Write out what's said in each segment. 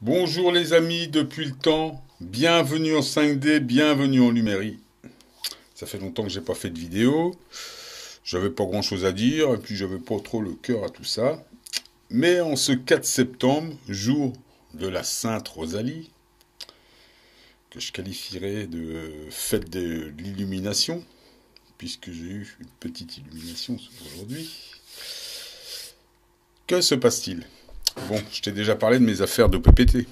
Bonjour les amis, depuis le temps, bienvenue en 5D, bienvenue en Lumérie. Ça fait longtemps que j'ai pas fait de vidéo, j'avais pas grand chose à dire, et puis j'avais pas trop le cœur à tout ça. Mais en ce 4 septembre, jour de la Sainte Rosalie, que je qualifierais de fête de l'illumination, puisque j'ai eu une petite illumination aujourd'hui, que se passe-t-il? Bon, je t'ai déjà parlé de mes affaires de PPT.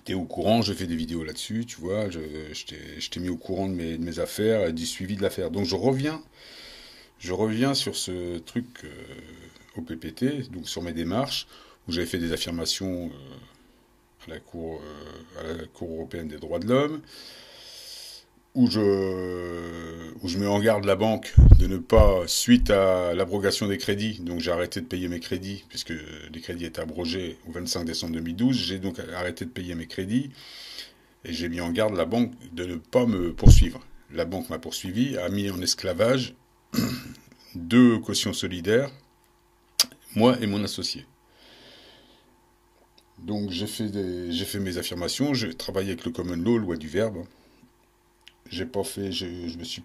T'es au courant, j'ai fait des vidéos là-dessus, tu vois, je t'ai mis au courant de mes affaires et du suivi de l'affaire. Donc je reviens sur ce truc au PPT, donc sur mes démarches, où j'avais fait des affirmations à la Cour européenne des droits de l'homme, où je mets en garde la banque de ne pas, suite à l'abrogation des crédits, donc j'ai arrêté de payer mes crédits, puisque les crédits étaient abrogés au 25 décembre 2012, j'ai donc arrêté de payer mes crédits, et j'ai mis en garde la banque de ne pas me poursuivre. La banque m'a poursuivi, a mis en esclavage deux cautions solidaires, moi et mon associé. Donc j'ai fait mes affirmations, j'ai travaillé avec le common law, loi du verbe. J'ai pas fait, je me suis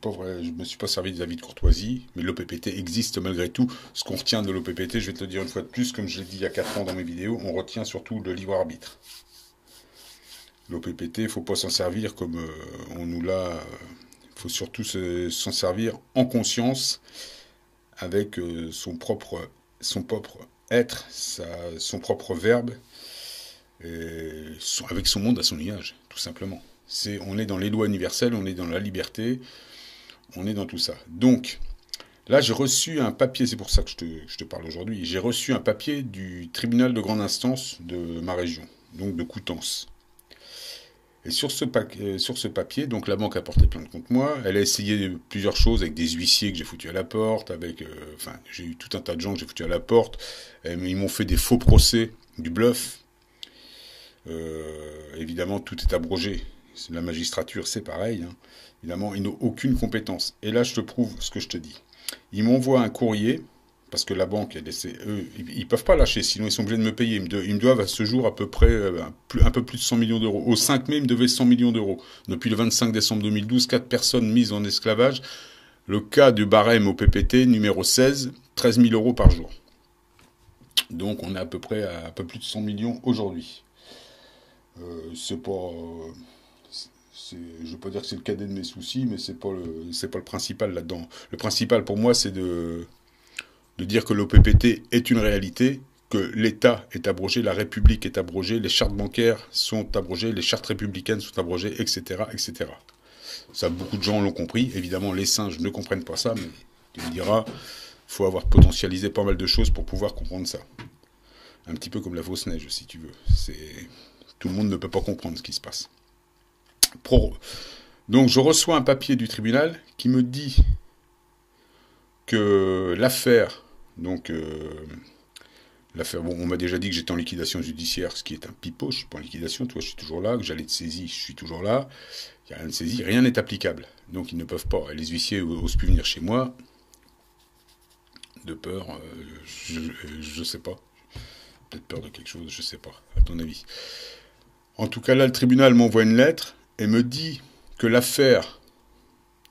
pas servi des avis de courtoisie, mais l'OPPT existe malgré tout. Ce qu'on retient de l'OPPT, je vais te le dire une fois de plus, comme je l'ai dit il y a 4 ans dans mes vidéos, on retient surtout le libre arbitre. L'OPPT, il faut pas s'en servir comme on nous l'a. Il faut surtout s'en servir en conscience, avec son propre être, son propre verbe, avec son monde à son nuage, tout simplement. On est dans les lois universelles, on est dans la liberté, on est dans tout ça. Donc, là, j'ai reçu un papier, c'est pour ça que je te parle aujourd'hui, j'ai reçu un papier du tribunal de grande instance de ma région, donc de Coutances. Et sur ce papier, donc la banque a porté plainte contre moi, elle a essayé plusieurs choses avec des huissiers que j'ai foutus à la porte, j'ai eu tout un tas de gens que j'ai foutus à la porte, ils m'ont fait des faux procès, du bluff. Évidemment, tout est abrogé. La magistrature, c'est pareil. Hein. Évidemment, ils n'ont aucune compétence. Et là, je te prouve ce que je te dis. Ils m'envoient un courrier, parce que la banque, eux, ils peuvent pas lâcher, sinon ils sont obligés de me payer. Ils me doivent à ce jour à peu près un peu plus de 100 millions d'euros. Au 5 mai, ils me devaient 100 millions d'euros. Depuis le 25 décembre 2012, 4 personnes mises en esclavage. Le cas du barème au PPT, numéro 16, 13 000 euros par jour. Donc, on est à peu près à un peu plus de 100 millions aujourd'hui. C'est pas... je veux pas dire que c'est le cadet de mes soucis, mais c'est pas le principal là-dedans. Le principal pour moi, c'est de dire que l'OPPT est une réalité, que l'État est abrogé, la République est abrogée, les chartes bancaires sont abrogées, les chartes républicaines sont abrogées, etc., etc. Ça, beaucoup de gens l'ont compris. Évidemment, les singes ne comprennent pas ça, mais tu me diras, faut avoir potentialisé pas mal de choses pour pouvoir comprendre ça. Un petit peu comme la fausse neige, si tu veux. Tout le monde ne peut pas comprendre ce qui se passe. Donc je reçois un papier du tribunal qui me dit que l'affaire, bon, on m'a déjà dit que j'étais en liquidation judiciaire, ce qui est un pipeau, je suis pas en liquidation, toi je suis toujours là, que j'allais de saisie, je suis toujours là, il n'y a rien de saisie, rien n'est applicable. Donc ils ne peuvent pas, les huissiers n'osent plus venir chez moi, de peur, je sais pas, peut-être peur de quelque chose, je sais pas, à ton avis. En tout cas là, le tribunal m'envoie une lettre et me dit que l'affaire,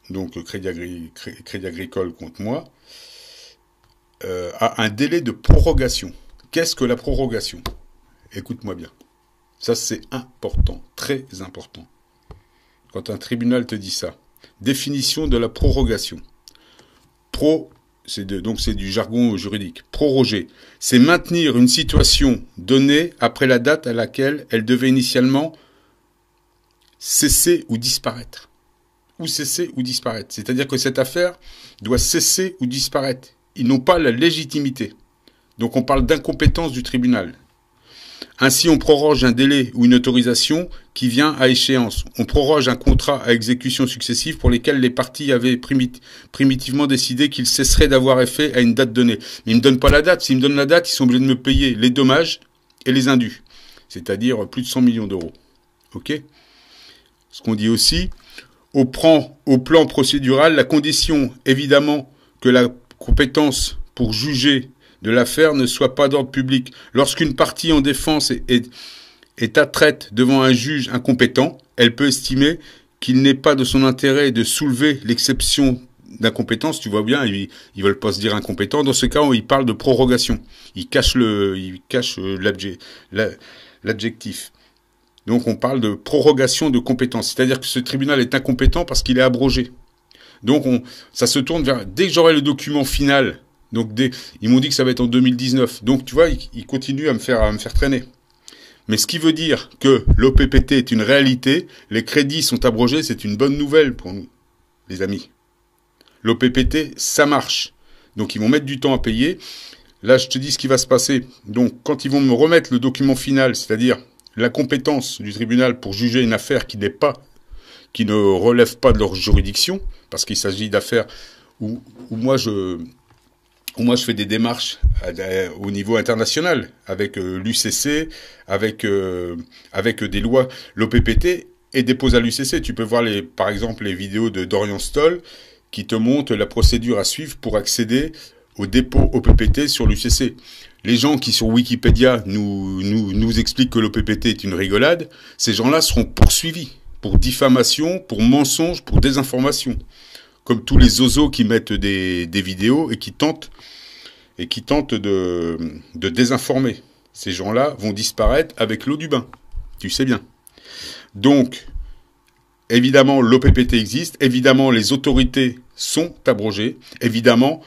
donc Crédit Agricole contre moi, a un délai de prorogation. Qu'est-ce que la prorogation? Écoute-moi bien. Ça, c'est important, très important. Quand un tribunal te dit ça. Définition de la prorogation. Donc c'est du jargon juridique. Proroger, c'est maintenir une situation donnée après la date à laquelle elle devait initialement cesser ou disparaître. Ou cesser ou disparaître. C'est-à-dire que cette affaire doit cesser ou disparaître. Ils n'ont pas la légitimité. Donc on parle d'incompétence du tribunal. Ainsi, on proroge un délai ou une autorisation qui vient à échéance. On proroge un contrat à exécution successive pour lesquels les parties avaient primitivement décidé qu'ils cesseraient d'avoir effet à une date donnée. Mais ils ne me donnent pas la date. S'ils me donnent la date, ils sont obligés de me payer les dommages et les indus. C'est-à-dire plus de 100 millions d'euros. Ok ? Ce qu'on dit aussi, au plan procédural, la condition, évidemment, que la compétence pour juger de l'affaire ne soit pas d'ordre public. Lorsqu'une partie en défense est attraite devant un juge incompétent, elle peut estimer qu'il n'est pas de son intérêt de soulever l'exception d'incompétence. Tu vois bien, ils veulent pas se dire incompétent. Dans ce cas, ils parlent de prorogation. Ils cachent l'adjectif. Donc on parle de prorogation de compétence. C'est-à-dire que ce tribunal est incompétent parce qu'il est abrogé. Donc ça se tourne vers... Dès que j'aurai le document final, donc ils m'ont dit que ça va être en 2019. Donc tu vois, ils continuent à me faire traîner. Mais ce qui veut dire que l'OPPT est une réalité, les crédits sont abrogés, c'est une bonne nouvelle pour nous, les amis. L'OPPT, ça marche. Donc ils vont mettre du temps à payer. Là, je te dis ce qui va se passer. Donc quand ils vont me remettre le document final, c'est-à-dire la compétence du tribunal pour juger une affaire qui ne relève pas de leur juridiction, parce qu'il s'agit d'affaires où moi je fais des démarches au niveau international, avec l'UCC, avec des lois. L'OPPT est déposé à l'UCC. Tu peux voir par exemple les vidéos de Dorian Stoll qui te montrent la procédure à suivre pour accéder au dépôt OPPT sur l'UCC. Les gens qui sur Wikipédia nous expliquent que l'OPPT est une rigolade, ces gens-là seront poursuivis pour diffamation, pour mensonge, pour désinformation. Comme tous les zozos qui mettent des vidéos et qui tentent de désinformer. Ces gens-là vont disparaître avec l'eau du bain. Tu sais bien. Donc, évidemment, l'OPPT existe. Évidemment, les autorités sont abrogées. Évidemment,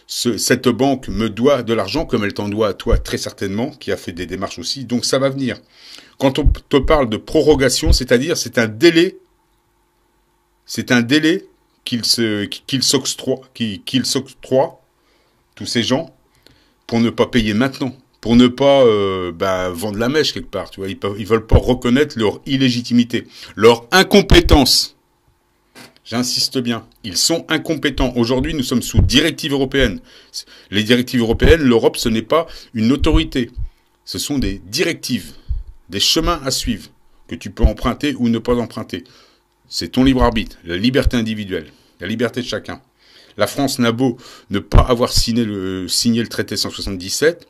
cette banque me doit de l'argent, comme elle t'en doit à toi très certainement, qui a fait des démarches aussi. Donc, ça va venir. Quand on te parle de prorogation, c'est-à-dire c'est un délai qu'ils s'octroient, tous ces gens, pour ne pas payer maintenant, pour ne pas vendre la mèche quelque part. Tu vois, ils veulent pas reconnaître leur illégitimité, leur incompétence. J'insiste bien, ils sont incompétents. Aujourd'hui, nous sommes sous directive européenne. Les directives européennes, l'Europe, ce n'est pas une autorité. Ce sont des directives, des chemins à suivre, que tu peux emprunter ou ne pas emprunter. C'est ton libre arbitre, la liberté individuelle, la liberté de chacun. La France n'a beau ne pas avoir signé le traité 177,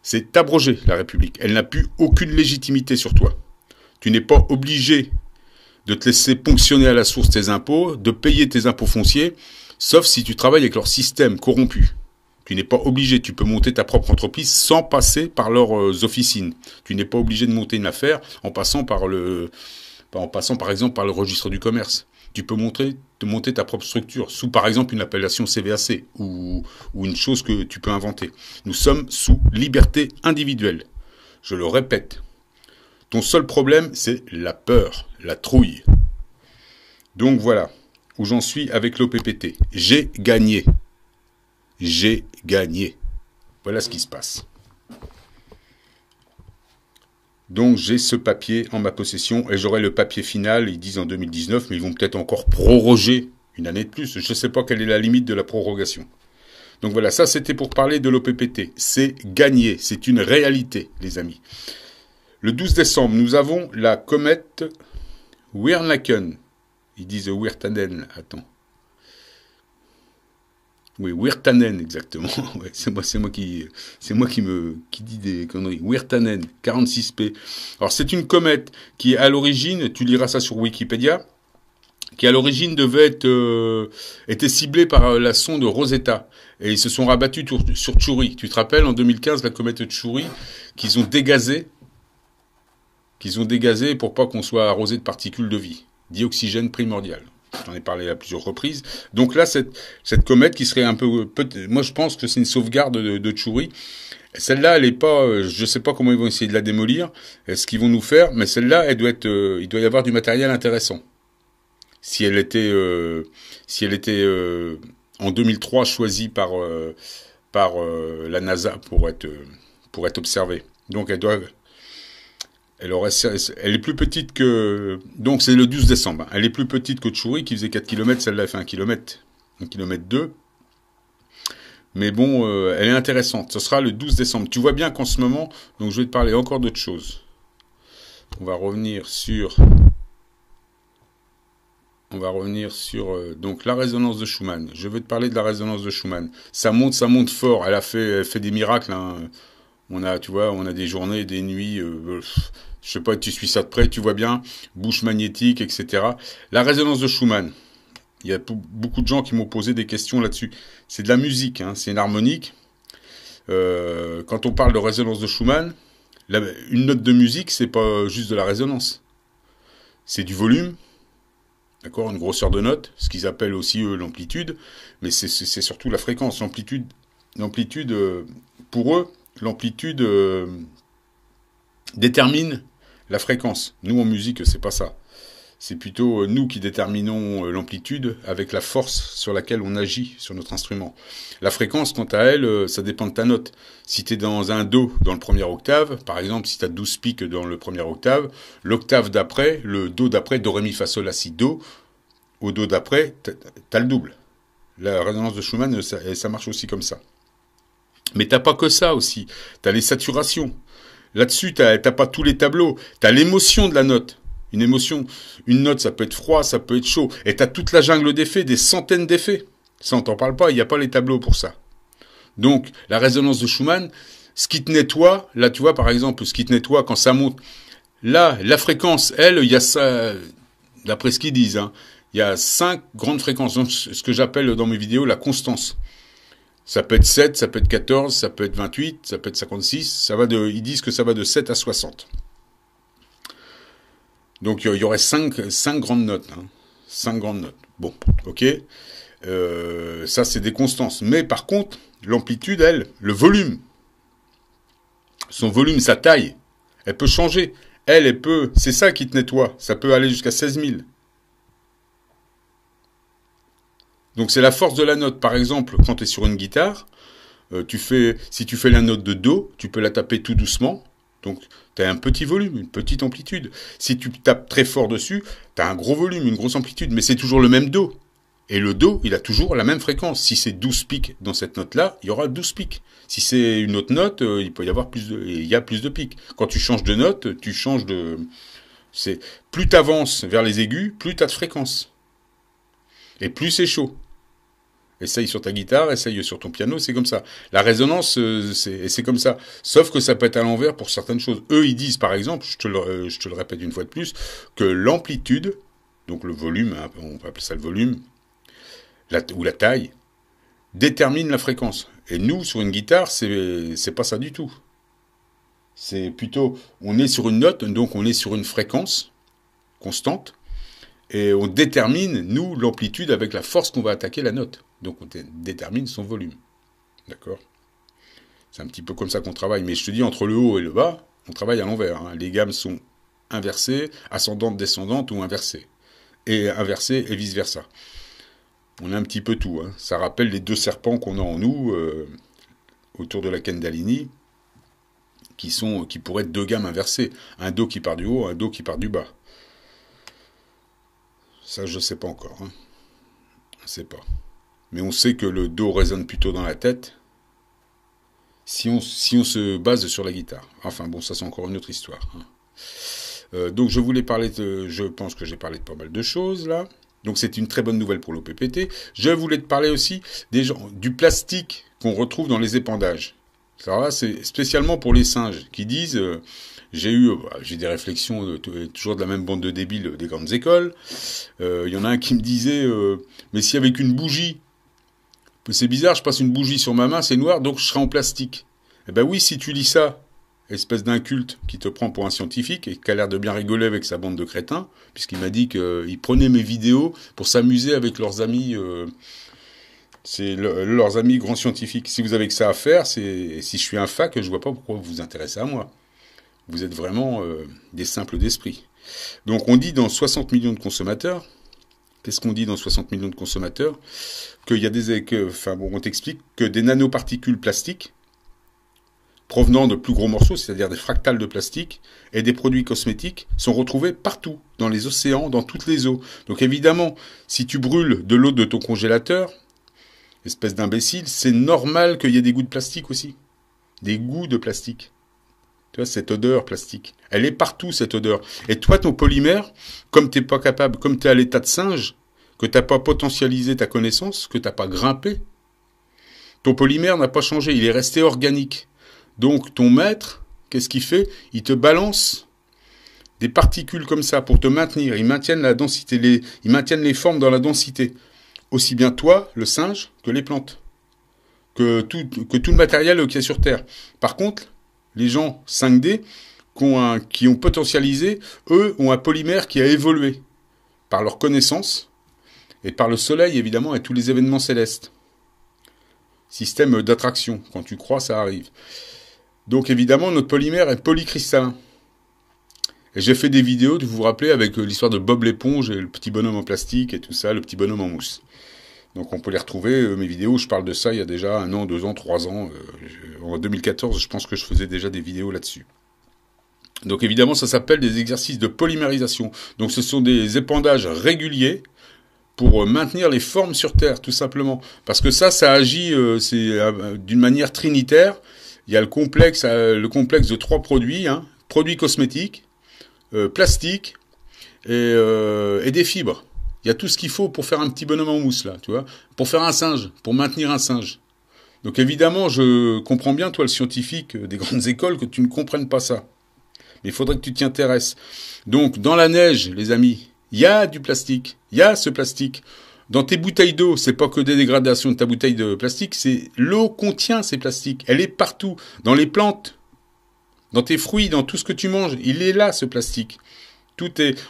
c'est abrogé la République. Elle n'a plus aucune légitimité sur toi. Tu n'es pas obligé de te laisser ponctionner à la source tes impôts, de payer tes impôts fonciers, sauf si tu travailles avec leur système corrompu. Tu n'es pas obligé, tu peux monter ta propre entreprise sans passer par leurs officines. Tu n'es pas obligé de monter une affaire en passant par exemple par le registre du commerce. Tu peux monter ta propre structure sous par exemple une appellation CVAC ou une chose que tu peux inventer. Nous sommes sous liberté individuelle. Je le répète. Ton seul problème, c'est la peur, la trouille. Donc voilà où j'en suis avec l'OPPT. J'ai gagné. J'ai gagné. Voilà ce qui se passe. Donc j'ai ce papier en ma possession et j'aurai le papier final, ils disent en 2019, mais ils vont peut-être encore proroger une année de plus. Je ne sais pas quelle est la limite de la prorogation. Donc voilà, ça c'était pour parler de l'OPPT. C'est gagné, c'est une réalité, les amis. Le 12 décembre, nous avons la comète Wirtanen. Ils disent Wirtanen, attends. Oui, Wirtanen, exactement. Ouais, c'est moi qui dis des conneries. Wirtanen, 46P. Alors, c'est une comète qui, à l'origine, tu liras ça sur Wikipédia, qui, à l'origine, était ciblée par la sonde Rosetta. Et ils se sont rabattus sur Tchouri. Tu te rappelles, en 2015, la comète Tchouri, qu'ils ont dégazé pour pas qu'on soit arrosé de particules de vie. Dioxygène primordial. J'en ai parlé à plusieurs reprises. Donc là, cette comète qui serait un peu... moi, je pense que c'est une sauvegarde de Tchouri. Celle-là, elle est pas... je sais pas comment ils vont essayer de la démolir, ce qu'ils vont nous faire, mais celle-là, il doit y avoir du matériel intéressant. Si elle était en 2003 choisie par la NASA pour être observée. Donc, elle est plus petite que... Donc, c'est le 12 décembre. Elle est plus petite que Tchouri, qui faisait 4 km. Celle-là, elle fait 1 km. 1 km 2. Mais bon, elle est intéressante. Ce sera le 12 décembre. Tu vois bien qu'en ce moment... Donc, je vais te parler encore d'autre chose. On va revenir sur... On va revenir sur donc la résonance de Schumann. Je veux te parler de la résonance de Schumann. Ça monte fort. Elle fait des miracles. Hein. Tu vois, on a des journées, des nuits. Je sais pas, tu suis ça de près, tu vois bien. Bouche magnétique, etc. La résonance de Schumann. Il y a beaucoup de gens qui m'ont posé des questions là-dessus. C'est de la musique, hein, c'est une harmonique. Quand on parle de résonance de Schumann, une note de musique, c'est pas juste de la résonance. C'est du volume, d'accord, une grosseur de note, ce qu'ils appellent aussi eux l'amplitude, mais c'est surtout la fréquence. L'amplitude, pour eux, l'amplitude détermine la fréquence. Nous en musique, c'est pas ça. C'est plutôt nous qui déterminons l'amplitude avec la force sur laquelle on agit sur notre instrument. La fréquence, quant à elle, ça dépend de ta note. Si tu es dans un Do dans le premier octave, par exemple, si tu as 12 pics dans le premier octave, l'octave d'après, le Do d'après, Do, Ré, Mi, Fa, Sol, La, Si, Do, au Do d'après, tu as le double. La résonance de Schumann, ça marche aussi comme ça. Mais t'as pas que ça aussi. Tu as les saturations. Là-dessus, t'as pas tous les tableaux. Tu as l'émotion de la note. Une émotion, une note, ça peut être froid, ça peut être chaud. Et t'as toute la jungle d'effets, des centaines d'effets. Ça, on t'en parle pas, il n'y a pas les tableaux pour ça. Donc, la résonance de Schumann, ce qui te nettoie, là, tu vois, par exemple, ce qui te nettoie quand ça monte. Là, la fréquence, elle, il y a ça, d'après ce qu'ils disent, hein, il y a 5 grandes fréquences. Donc, ce que j'appelle dans mes vidéos la constance. Ça peut être 7, ça peut être 14, ça peut être 28, ça peut être 56. Ils disent que ça va de 7 à 60. Donc il y aurait 5 grandes notes. Hein. 5 grandes notes. Bon, ok. Ça, c'est des constances. Mais par contre, l'amplitude, elle, le volume, son volume, sa taille, elle peut changer. Elle peut... C'est ça qui te nettoie. Ça peut aller jusqu'à 16 000. Donc c'est la force de la note. Par exemple, quand tu es sur une guitare, si tu fais la note de Do, tu peux la taper tout doucement. Donc, tu as un petit volume, une petite amplitude. Si tu tapes très fort dessus, tu as un gros volume, une grosse amplitude. Mais c'est toujours le même Do. Et le Do, il a toujours la même fréquence. Si c'est 12 pics dans cette note-là, il y aura 12 pics. Si c'est une autre note, il peut y avoir il y a plus de pics. Quand tu changes de note, tu changes de... Plus tu avances vers les aigus, plus tu as de fréquence. Et plus c'est chaud. Essaye sur ta guitare, essaye sur ton piano, c'est comme ça. La résonance, c'est comme ça. Sauf que ça peut être à l'envers pour certaines choses. Eux, ils disent, par exemple, je te le répète une fois de plus, que l'amplitude, donc le volume, hein, on peut appeler ça le volume, ou la taille, détermine la fréquence. Et nous, sur une guitare, c'est pas ça du tout. C'est plutôt, on est sur une note, donc on est sur une fréquence constante, et on détermine, nous, l'amplitude avec la force qu'on va attaquer la note. Donc on détermine son volume. D'accord ? C'est un petit peu comme ça qu'on travaille. Mais je te dis, entre le haut et le bas, on travaille à l'envers. Hein. Les gammes sont inversées, ascendantes, descendantes ou inversées. Et inversées et vice-versa. On a un petit peu tout. Hein. Ça rappelle les 2 serpents qu'on a en nous, autour de la Kundalini, qui pourraient être 2 gammes inversées. Un Do qui part du haut, un Do qui part du bas. Ça, je ne sais pas encore. Hein. On ne sait pas. Mais on sait que le Do résonne plutôt dans la tête si on se base sur la guitare. Enfin bon, ça c'est encore une autre histoire. Hein. Donc je voulais parler je pense que j'ai parlé de pas mal de choses là. Donc c'est une très bonne nouvelle pour l'OPPT. Je voulais te parler aussi du plastique qu'on retrouve dans les épandages. Alors là, c'est spécialement pour les singes qui disent... j'ai des réflexions toujours de la même bande de débiles des grandes écoles. Il y en a un qui me disait mais si avec une bougie, c'est bizarre, je passe une bougie sur ma main, c'est noir, donc je serai en plastique. Eh ben oui, si tu lis ça, espèce d'inculte qui te prend pour un scientifique et qui a l'air de bien rigoler avec sa bande de crétins, puisqu'il m'a dit qu'il prenait mes vidéos pour s'amuser avec leurs amis... leurs amis grands scientifiques. Si vous avez que ça à faire, si je suis un fac, je vois pas pourquoi vous vous intéressez à moi. Vous êtes vraiment des simples d'esprit. Donc on dit dans 60 millions de consommateurs, qu'est-ce qu'on dit dans 60 millions de consommateurs? Qu'il y a on t'explique que des nanoparticules plastiques provenant de plus gros morceaux, c'est-à-dire des fractales de plastique, et des produits cosmétiques sont retrouvés partout, dans les océans, dans toutes les eaux. Donc évidemment, si tu brûles de l'eau de ton congélateur, espèce d'imbécile, c'est normal qu'il y ait des goûts de plastique aussi. Des goûts de plastique. Tu vois, cette odeur plastique. Elle est partout, cette odeur. Et toi, ton polymère, comme t'es pas capable, comme t'es à l'état de singe, que tu n'as pas potentialisé ta connaissance, que tu n'as pas grimpé. Ton polymère n'a pas changé, il est resté organique. Donc ton maître, qu'est-ce qu'il fait? Il te balance des particules comme ça pour te maintenir. Ils maintiennent la densité, ils maintiennent les formes dans la densité. Aussi bien toi, le singe, que les plantes. Que tout le matériel qui est sur Terre. Par contre, les gens 5D qui ont potentialisé, eux, ont un polymère qui a évolué par leur connaissance et par le soleil, évidemment, et tous les événements célestes. Système d'attraction. Quand tu crois, ça arrive. Donc, évidemment, notre polymère est polycristallin. Et j'ai fait des vidéos, vous vous rappelez, avec l'histoire de Bob l'éponge et le petit bonhomme en plastique et tout ça, le petit bonhomme en mousse. Donc on peut les retrouver, mes vidéos, je parle de ça il y a déjà 1 an, 2 ans, 3 ans. En 2014, je pense que je faisais déjà des vidéos là-dessus. Donc évidemment, ça s'appelle des exercices de polymérisation. Donc ce sont des épandages réguliers pour maintenir les formes sur Terre, tout simplement. Parce que ça agit d'une manière trinitaire. Il y a le complexe de 3 produits, hein, produits cosmétiques, plastique et des fibres. Il y a tout ce qu'il faut pour faire un petit bonhomme en mousse, là, tu vois, pour faire un singe, pour maintenir un singe. Donc évidemment, je comprends bien, toi, le scientifique des grandes écoles, que tu ne comprennes pas ça. Mais il faudrait que tu t'y intéresses. Donc, dans la neige, les amis, il y a du plastique. Il y a ce plastique. Dans tes bouteilles d'eau, c'est pas que des dégradations de ta bouteille de plastique, c'est l'eau contient ces plastiques. Elle est partout. Dans les plantes, dans tes fruits, dans tout ce que tu manges, il est là, ce plastique.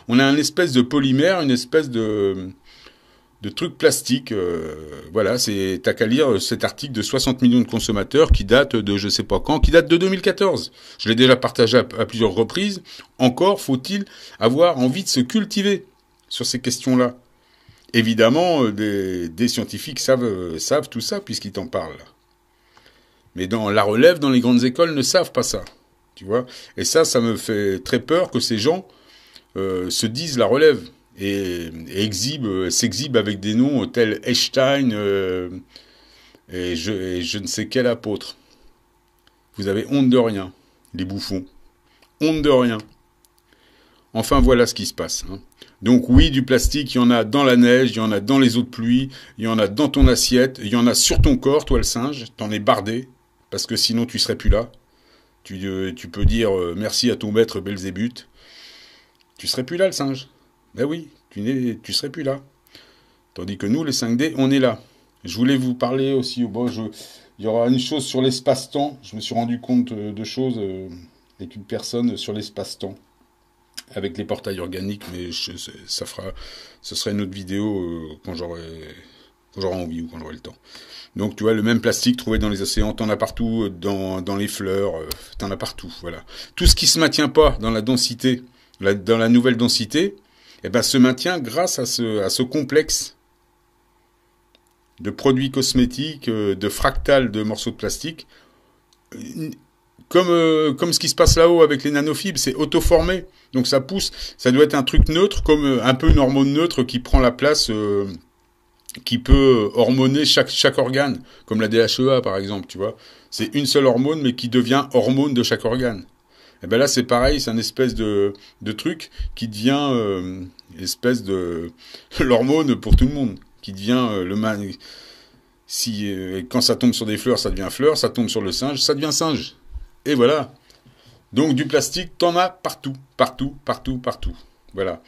On a une espèce de polymère, une espèce de truc plastique. Voilà, t'as qu'à lire cet article de 60 millions de consommateurs qui date de je sais pas quand, qui date de 2014. Je l'ai déjà partagé à plusieurs reprises. Encore faut-il avoir envie de se cultiver sur ces questions-là. Évidemment, des scientifiques savent tout ça puisqu'ils t'en parlent. Mais dans la relève, dans les grandes écoles, ne savent pas ça. Tu vois. Et ça me fait très peur que ces gens se disent la relève et s'exhibent avec des noms tels Einstein et je ne sais quel apôtre. Vous avez honte de rien, les bouffons. Honte de rien. Enfin, voilà ce qui se passe. Hein. Donc oui, du plastique, il y en a dans la neige, il y en a dans les eaux de pluie, il y en a dans ton assiette, il y en a sur ton corps, toi le singe, t'en es bardé, parce que sinon tu serais plus là. Tu peux dire merci à ton maître Belzébuth. Tu serais plus là, le singe. Ben oui, tu serais plus là. Tandis que nous, les 5D, on est là. Je voulais vous parler aussi, il y aura une chose sur l'espace-temps. Je me suis rendu compte de choses avec une personne sur l'espace-temps, avec les portails organiques, mais ce sera une autre vidéo quand j'aurai envie ou quand j'aurai le temps. Donc tu vois, le même plastique trouvé dans les océans, t'en as partout, dans les fleurs, t'en as partout, voilà. Tout ce qui se maintient pas dans la densité, dans la nouvelle densité, eh ben, se maintient grâce à ce complexe de produits cosmétiques, de fractales de morceaux de plastique, comme ce qui se passe là-haut avec les nanofibres, c'est auto-formé, donc ça pousse, ça doit être un truc neutre, comme un peu une hormone neutre qui prend la place, qui peut hormoner chaque organe, comme la DHEA par exemple, tu vois. C'est une seule hormone, mais qui devient hormone de chaque organe. Et ben là, c'est pareil, c'est un espèce de truc qui devient espèce de l'hormone pour tout le monde, qui devient quand ça tombe sur des fleurs, ça devient fleur, ça tombe sur le singe, ça devient singe. Et voilà. Donc du plastique, t'en as partout, partout, partout, partout. Voilà.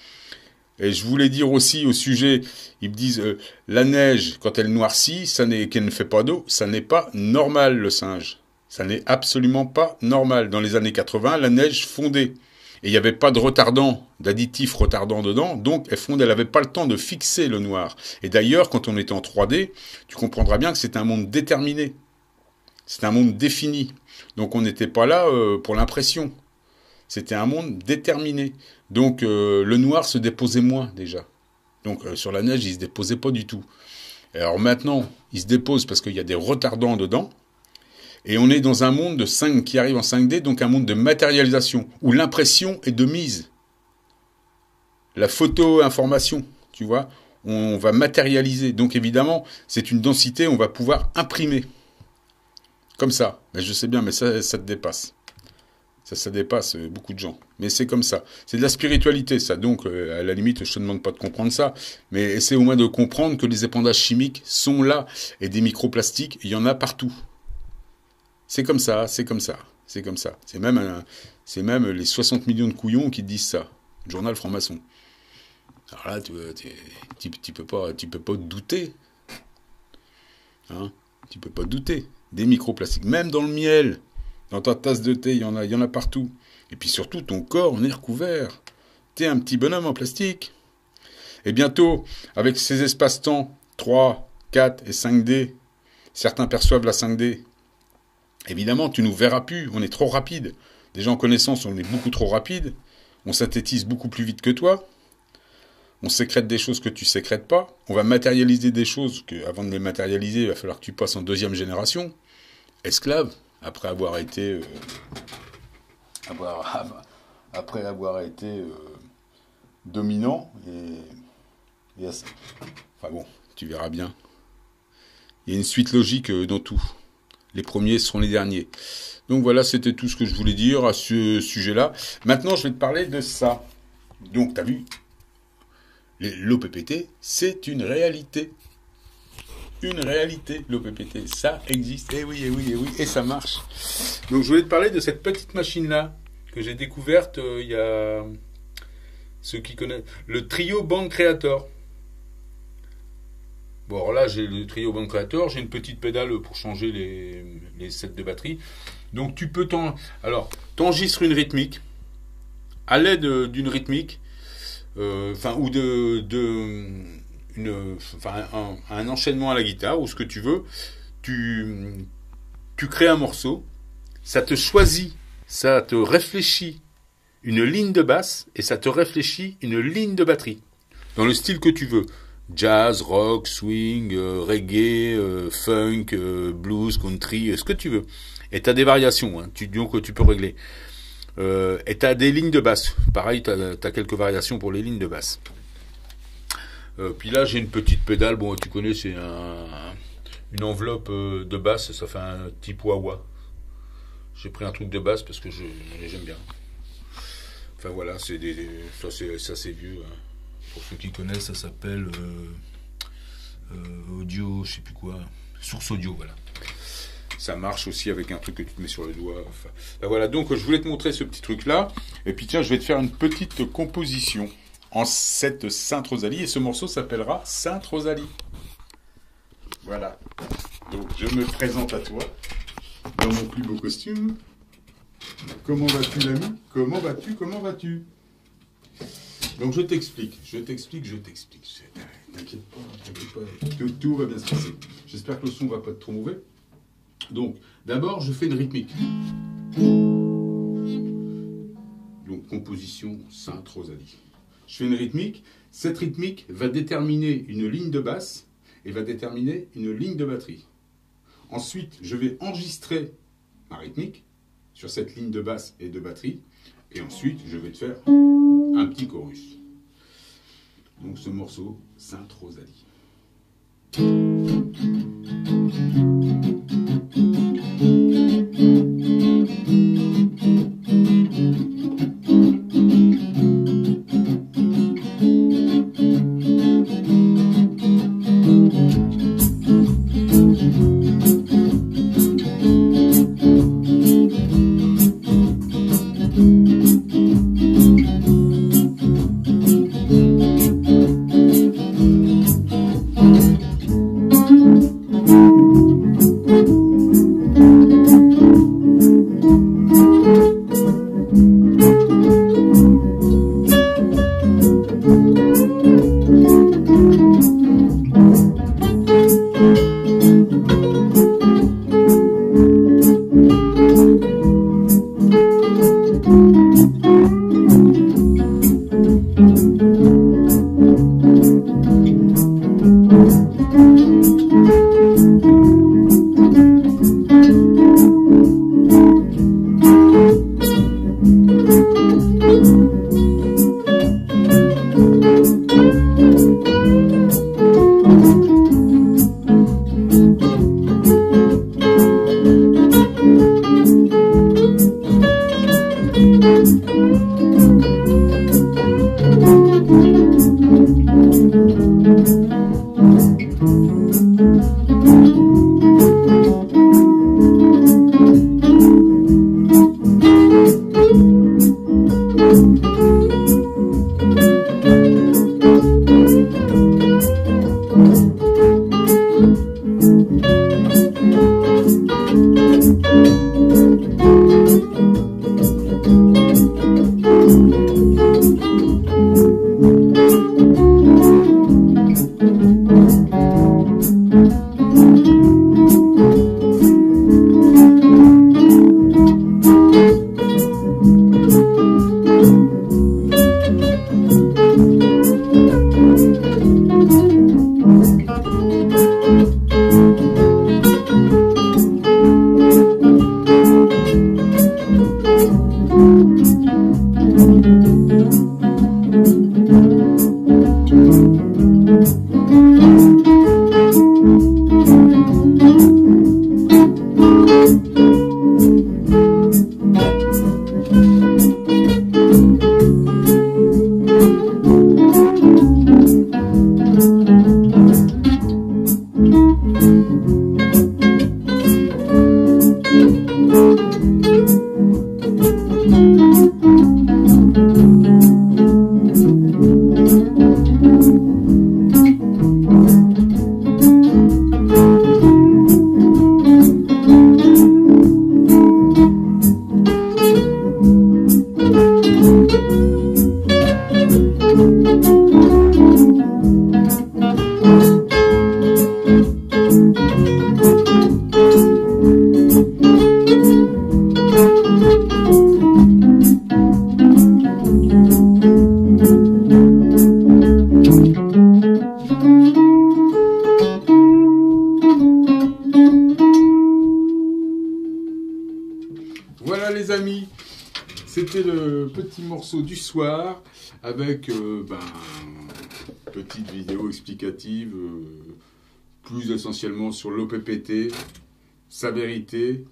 Et je voulais dire aussi au sujet, ils me disent la neige, quand elle noircit, qu'elle ne fait pas d'eau, ça n'est pas normal le singe. Ça n'est absolument pas normal. Dans les années 80, la neige fondait. Et il n'y avait pas de retardant, d'additif retardant dedans, donc elle fondait, elle n'avait pas le temps de fixer le noir. Et d'ailleurs, quand on était en 3D, tu comprendras bien que c'est un monde déterminé. C'est un monde défini. Donc on n'était pas là pour l'impression. C'était un monde déterminé. Donc le noir se déposait moins déjà. Donc sur la neige, il se déposait pas du tout. Alors maintenant, il se dépose parce qu'il y a des retardants dedans. Et on est dans un monde qui arrive en 5D, donc un monde de matérialisation, où l'impression est de mise. La photo-information, tu vois, on va matérialiser. Donc évidemment, c'est une densité, on va pouvoir imprimer. Comme ça. Ben, je sais bien, mais ça te dépasse. Ça dépasse beaucoup de gens. Mais c'est comme ça. C'est de la spiritualité, ça. Donc, à la limite, je te demande pas de comprendre ça. Mais essaie au moins de comprendre que les épandages chimiques sont là. Et des microplastiques, il y en a partout. C'est comme ça, c'est comme ça, c'est comme ça. C'est même les 60 millions de couillons qui disent ça. Le journal franc-maçon. Alors là, tu peux pas douter. Hein, tu peux pas douter. Des microplastiques. Même dans le miel. Dans ta tasse de thé, il y en a partout. Et puis surtout, ton corps en est recouvert. T'es un petit bonhomme en plastique. Et bientôt, avec ces espaces-temps 3, 4 et 5D, certains perçoivent la 5D. Évidemment, tu nous verras plus. On est trop rapide. Déjà en connaissance, on est beaucoup trop rapide. On synthétise beaucoup plus vite que toi. On sécrète des choses que tu sécrètes pas. On va matérialiser des choses que, avant de les matérialiser, il va falloir que tu passes en 2e génération. Esclave. Après avoir été dominant et enfin bon, tu verras bien. Il y a une suite logique dans tout. Les premiers seront les derniers. Donc voilà, c'était tout ce que je voulais dire à ce sujet-là. Maintenant, je vais te parler de ça. Donc, tu as vu, l'OPPT, c'est une réalité. Une réalité, l'OPPT. Ça existe. Eh oui, et ça marche. Donc, je voulais te parler de cette petite machine-là que j'ai découverte il y a... Ceux qui connaissent... Le Trio Band Creator. Bon, alors là, j'ai le Trio Band Creator. J'ai une petite pédale pour changer les sets de batterie. Donc, tu peux t'enregistres une rythmique à l'aide d'une rythmique, ou un enchaînement à la guitare ou ce que tu veux. Tu crées un morceau, ça te choisit, ça te réfléchit une ligne de basse et ça te réfléchit une ligne de batterie dans le style que tu veux. Jazz, rock, swing, reggae, funk, blues, country, ce que tu veux. Et tu as des variations, hein, donc tu peux régler. Et tu as des lignes de basse. Pareil, tu as quelques variations pour les lignes de basse. Puis là, j'ai une petite pédale. Bon, tu connais, c'est une enveloppe de basse. Ça fait un type wah-wah. J'ai pris un truc de basse parce que j'aime bien. Enfin voilà, ça c'est vieux. Hein. Pour ceux qui connaissent, ça s'appelle audio, je sais plus quoi. Source audio, voilà. Ça marche aussi avec un truc que tu te mets sur le doigt. Enfin, ben voilà, donc je voulais te montrer ce petit truc-là. Et puis tiens, je vais te faire une petite composition en cette Sainte Rosalie. Et ce morceau s'appellera Sainte Rosalie. Voilà. Donc je me présente à toi dans mon plus beau costume. Comment vas-tu, l'ami? Comment vas-tu? Donc je t'explique. T'inquiète pas. Tout va bien se passer. J'espère que le son va pas être trop mauvais. Donc, d'abord, je fais une rythmique. Donc, composition Sainte Rosalie. Je fais une rythmique. Cette rythmique va déterminer une ligne de basse et va déterminer une ligne de batterie. Ensuite, je vais enregistrer ma rythmique sur cette ligne de basse et de batterie. Et ensuite, je vais te faire un petit chorus. Donc, ce morceau, Sainte Rosalie. Voilà les amis, c'était le petit morceau du soir avec petite vidéo explicative, plus essentiellement sur l'OPPT, sa vérité.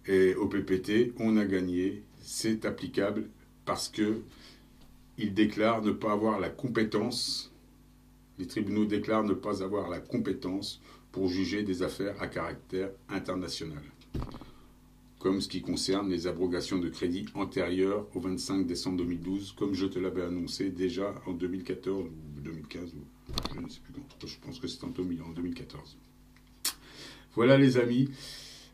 Et OPPT, on a gagné, c'est applicable parce que il déclare ne pas avoir la compétence, les tribunaux déclarent ne pas avoir la compétence pour juger des affaires à caractère international, comme ce qui concerne les abrogations de crédit antérieures au 25 décembre 2012, comme je te l'avais annoncé déjà en 2014 ou 2015, je ne sais plus quand, je pense que c'était en 2014. Voilà les amis,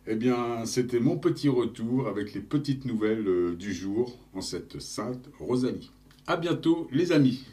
eh bien c'était mon petit retour avec les petites nouvelles du jour en cette sainte Rosalie. À bientôt les amis.